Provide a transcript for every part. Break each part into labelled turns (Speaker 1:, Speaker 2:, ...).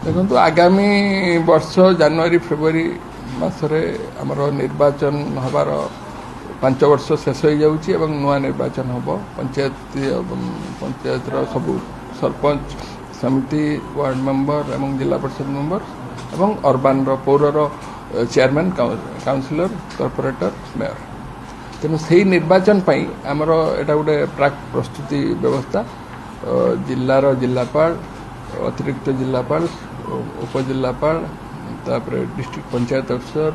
Speaker 1: देखो आगामी वर्ष जनवरी फेब्रुआरी मासरे आमर निर्वाचन हबार 5 वर्ष शेष हो जाऊँगी और नुआ निर्वाचन हम पंचायत सब सरपंच समिति वार्ड मेंबर एवं जिला परिषद मेंबर एवं अर्बान पौरर चेयरमैन काउंसिलर कॉर्पोरेटर मेयर तेणु से निर्वाचन आमर एटा गोटे प्राक प्रस्तुति व्यवस्था जिलार जिलापाल अतिरिक्त जिलापाल उपजिलापाल तापरे district panchayat officer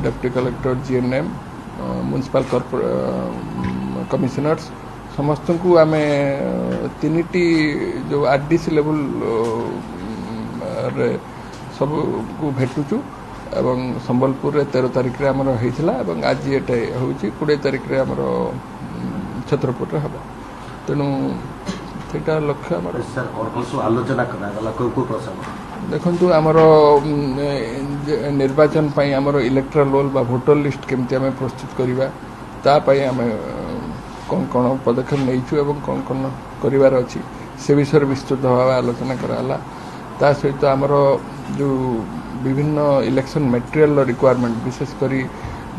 Speaker 1: deputy collector GNM municipal commissioners समस्त को आम तीन जो आरडीसी लेवल रे सब को भेटुचु एवं संबलपुर 13 तारिख रे हमर होइथिला एवं आज एटे होउची 20 तारिख रे हमर छत्रपुर रे हबो तेनु सेटा लक्ष्य हमर
Speaker 2: सर और कुछ आलोचना करा गला को प्रसंग
Speaker 1: देखंतु हमर निर्वाचन पई हमर इलेक्टोरल रोल बा वोटर लिस्ट केमति हमें प्रस्तुत करिवा ता पई हमें कौन कौन पदक्षेप नहींचु एवं कौन कौन करिवार अछि से विषय विस्तृत भाव आलोचना कराला ता सहित हमर जो विभिन्न इलेक्शन मटेरियल रिक्वायरमेंट विशेष करी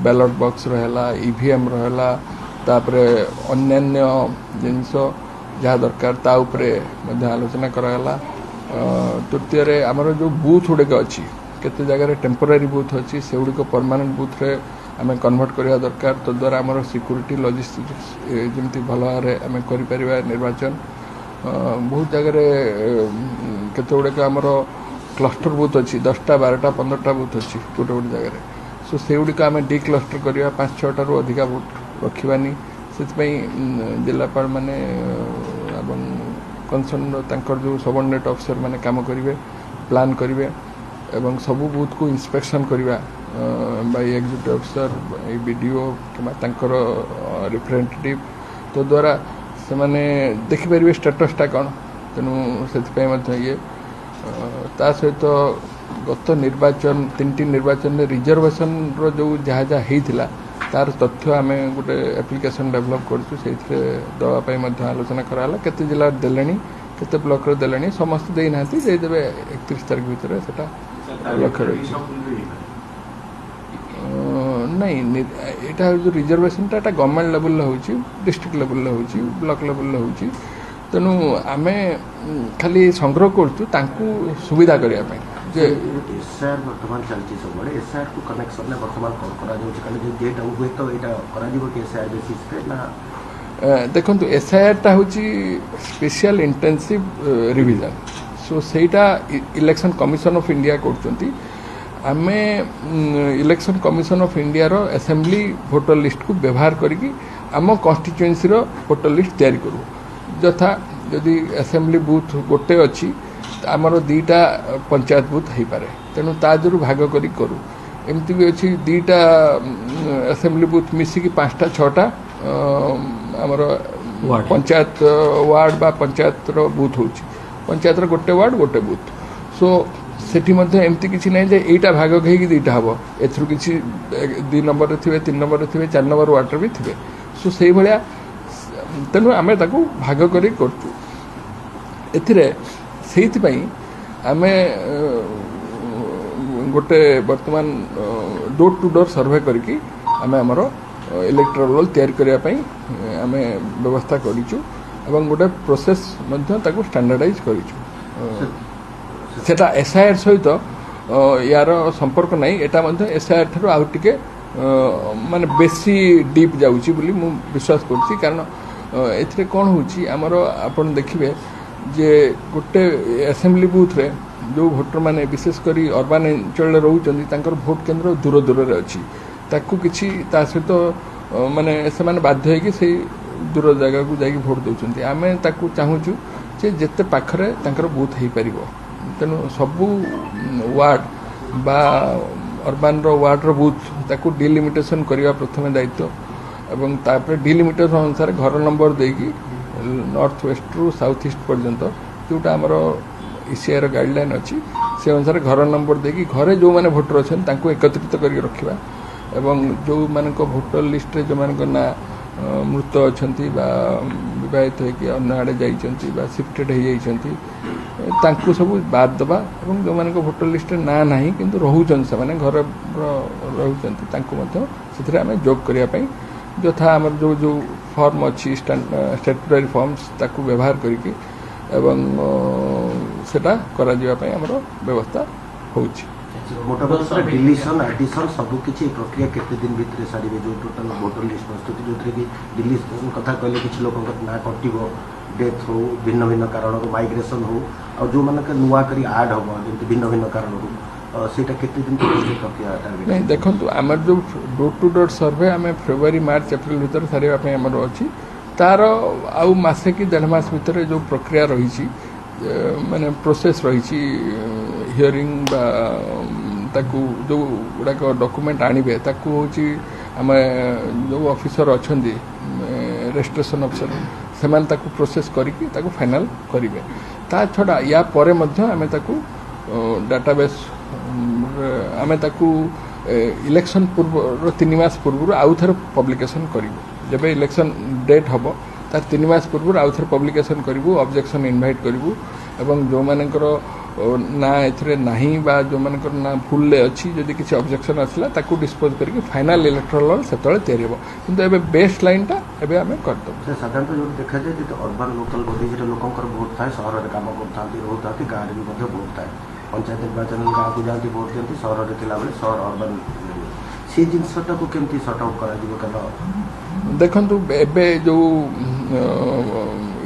Speaker 1: बैलेट बॉक्स रहला ईवीएम रहला तापरे अन्य जिनस जहाँ दरकार ता उपरे मध्य आलोचना कराला तृतीय रे हमर जो बूथ गुड़िक अच्छी केते जगह टेम्पोरारी बूथ अच्छी से गुड़िक परमानेंट बूथ रे आम कन्वर्ट करवा दरकार तो द्वारा आमर सिक्यूरीटी लॉजिस्टिक्स जमी भल भाव आम कर निर्वाचन बहुत जगह केते गुड़िक आमर क्लस्टर बूथ अच्छी 10टा 12टा 15टा बूथ अच्छी गोटे गोटे जगह सो से गुड़िक आम डी क्लस्टर करवा 5-6टा अधिका बूथ रखानी से जिलापाल माने कनसर्न तांकर जो सबऑर्डिनेट ऑफिसर माने काम करेंगे प्लान करेंगे एवं सबू बूथ को इंस्पेक्शन करवा बाय एग्जीक्यूटिव ऑफिसर बीडीओ कि रिप्रेजेंटेटिव तो द्वारा से माने देखिपारे स्टेटसटा कौन तेणु से ये ता सहित गत निर्वाचन 3टी निर्वाचन में रिजर्वेशन रो जो जहाँ जहाँ होता तार तथ्य आम गोटे एप्लिकेशन डेभलप करूँ से दवाई आलोचना कराला केते जिला देले केते ब्लॉक रे देले समस्त देना देदेवे 31 तारिख भितर से लक्ष्य रही नहीं यहाँ जो रिजर्वेशनटा गवर्नमेंट लेवल हो डिस्ट्रिक्ट लेवल हो ब्लॉक लेवल हो तेणु आम खाली संग्रह करूँ सुविधा करने जे
Speaker 2: एसआर वर्तमान चलती सब एसआर को कनेक्शन में वर्तमान कौन करा जो डेट हुए तो यहाँ करा कि एसआर बेसिस पे ना
Speaker 1: देखो एसआईआरटा हूँ स्पेशल इंटेंसिव रिविजन सो सेटा इलेक्शन कमिशन ऑफ इंडिया करछंती आमे इलेक्शन कमिशन ऑफ इंडिया रो असेंबली वोटर लिस्ट को व्यवहार करिकी आम कॉन्स्टिट्यूएंसी रो वोटर लिस्ट तैयारी करू यथा यदि असेंबली बूथ गोटे अच्छी आमर 2टा पंचायत बूथ हो पारे तेणु ताजरू भाग करी करू एमती भी अच्छी 2टा असेंबली बूथ मिसिकी 5टा 6टा आमर पंचायत वार्ड बा पंचायत रो बूथ हो पंचायत रो गोटे वार्ड गोटे बूथ सो सेठी मध्य एमती किसी ना जे एटा भाग कहीं 2टा हम एथरू किसी 2 नंबर थे 3 नंबर थे 4 नंबर वार्ड भी थे सो से भाया तेणु आम भाग कर आम गोटे वर्तमान डोर टू डोर सर्वे करके आम आमर इलेक्टोरल रोल तैयारी करने आम व्यवस्था करूँ एवं गोटे प्रोसेस स्टैंडर्डाइज करूँ सेटा एसआईआर सहित यार संपर्क नहीं एटा एसआईआर ठार आउ टिके माने बेसी डीप जाउची बोली मु विश्वास करछि कारण एथिरे कोन होउची हमर आपण देखिबे जे गोटे असेंबली बूथ रे जो भोटर माने विशेष करी अर्बन अंचल रहउचंदी तांकर भोट केंद्र दूर दूर रे अछि ताकू किछि ता सहित माने से माने बाध्य है कि से दूर जगह को जाई भोट दउचंदी आमे ताकू चाहूछु जे जत्ते पाखरे तांकर बूथ हेई परिबो तेनु सबु वार्ड बा अर्बान वार्ड रो बूथ ताकू डिलिमिटेशन करवा प्रथम दायित्व एवं तापर डिलिमिटेशन अनुसार घर नंबर देकी नॉर्थ वेस्ट रु साउथ ईस्ट पर्यंत जोटा आमर ईसीआई गाइडलाइन अच्छी से अनुसार घर नंबर देकी घरे जो माने भोटर अच्छा एकत्रित करके रखा एवं जो मान भोटर लिस्ट रे जो मान ना मृत अच्छा बहित होन्न आड़े जा सिफ्टेड हो सब बाद दबा जो मान भोटर लिस्ट ना ना कि रोचन से घर रोचे आम जोग करने यथा आम जो जो फॉर्म अच्छी स्टैट्यूटरी फॉर्म्स ताकू व्यवहार करके सेटा करा आमर व्यवस्था होची
Speaker 2: मोटामोटी डिलीशन एडिशन सब किसी प्रक्रिया केते दिन भितर सारे जो टोटल वोटर लिस्ट प्रस्तुत जो कि डिलीशन कथा कहले किसी लोक ना कटिबो डेथ हो भिन्न भिन्न कारण माइग्रेशन हो और जो मानक नुआ करी ऐड हो जंतु भिन्न भिन्न कारण सेटा केते दिन प्रक्रिया
Speaker 1: नहीं देखो आम जो डोर टू डोर सर्वे आम फेब्रुआरी मार्च एप्रिल भीतर सारे आमर अच्छी तार आउ मासे कि 1.5 मास भीतर जो प्रक्रिया रही माने प्रोसेस रही हियरिंग ताकू जो गुड़ाक डॉक्यूमेंट आनिबे ताकू होची आम जो ऑफिसर अच्छा रजिस्ट्रेशन ऑफिसर से प्रोसेस करके फाइनल करेंगे ता छड़ा या परे मध्य आमे ताकू डाटाबेस आमे ताकू इलेक्शन पूर्व 3 मास पूर्व आउ थे पब्लिकेशन करूँ जब इलेक्शन डेट हम तार 3 मास पूर्व आउ थे पब्लिकेशन करूँ ऑब्जेक्शन इनवाइट करूँ एवं जो मानकर ना एथरे नहीं बा जो मानकर ना फुल अच्छी जदि किसी ऑब्जेक्शन आसला ताकू डिस्पोज करके फाइनल इलेक्टोरल रोल से तैयारी हो किंतु एबे बेस्ट लाइन टा एबे हमें कर दो
Speaker 2: साधारणतः जो देखा जाए तो अर्बन लोकल बॉडी जो लोकंकर वोट थाए शहर में काम करता रोता गाँव में भी वोट थाए पंचायत निर्वाचन गाँव को जाती वोट दिखती शहर में थिला शहर अर्बन से जिनटा को केमती सर्ट आउट करा
Speaker 1: देखु एबे जो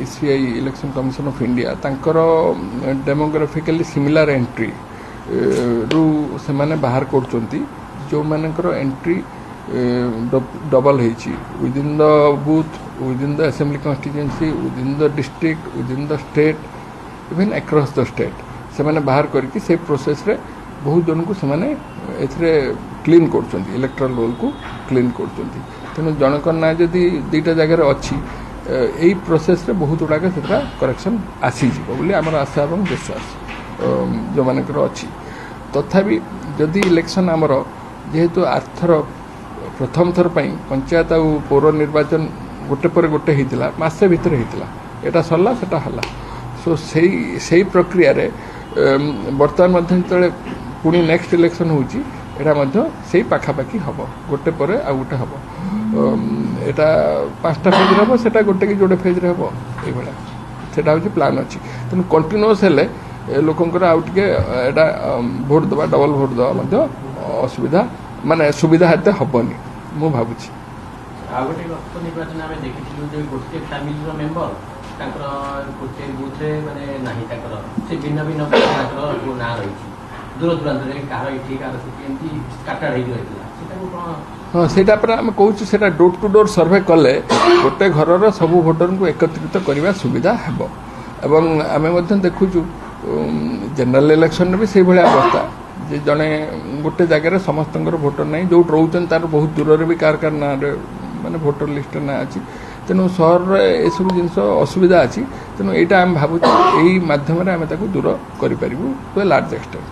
Speaker 1: ECI election commission of India तांकर डेमोग्राफिकली सिमिलर एंट्री रु से माने बाहर करचंती जो मानकर एंट्री डबल होइची within the booth within the assembly constituency within the district within the state even across the state से माने बाहर करके से प्रोसेस रे बहुत जन को से माने एथरे क्लीन करचंती इलेक्टोरल रोल को क्लीन करचंती तेणु जनक ना जदि 2टा जगह अच्छी यही प्रोसेस रे बहुत गुड़ाक से करेक्शन आसीज बोली आमर आशा और विश्वास जो मानकर अच्छी तथापि जदि इलेक्शन आमर जेहेतु आर्थर प्रथम थर पंचायत आ पौर निर्वाचन गोटे पर गोटे होता मसे भितर होता यहाँ सरला सेटा हला सो से प्रक्रिया रे बर्तमान जो पुणी नेक्स्ट इलेक्शन होची से पाखापाखि हम गोटे पर आ गोटे हम एटा 5टा फेज हम से गोटे कि जोड़े फेज हम ये से प्लान अच्छी तेणु कंटिन्यूअस हेले लोकंर आउ टे भोट दबा डबल भोट दबा असुविधा माने सुविधा हेते हबनी मु भाबुची
Speaker 3: निर्वाचन आम देखी गोटे फैमिली मेम्बर गोटे बुथ से भिन्न भिन्न ना रही दूर दूरांत
Speaker 1: हाँ से आम कहूँ डोर टू डोर सर्वे कले गोटे घर सबू भोटर को एकत्रित करने सुविधा हेब एवं आम देखुचु जनरल इलेक्शन भी से भाया अवस्था जे जड़े गोटे जगह समस्त भोटर ना जो रोचन तार बहुत दूर भी कार ना माने भोटर लिस्ट ना अच्छी तेणु सहर में यू जिन असुविधा अच्छी तेणु यहाँ आम भावुँ यही मध्यम दूर करूँ टू ए लार्ज एक्सटेंट।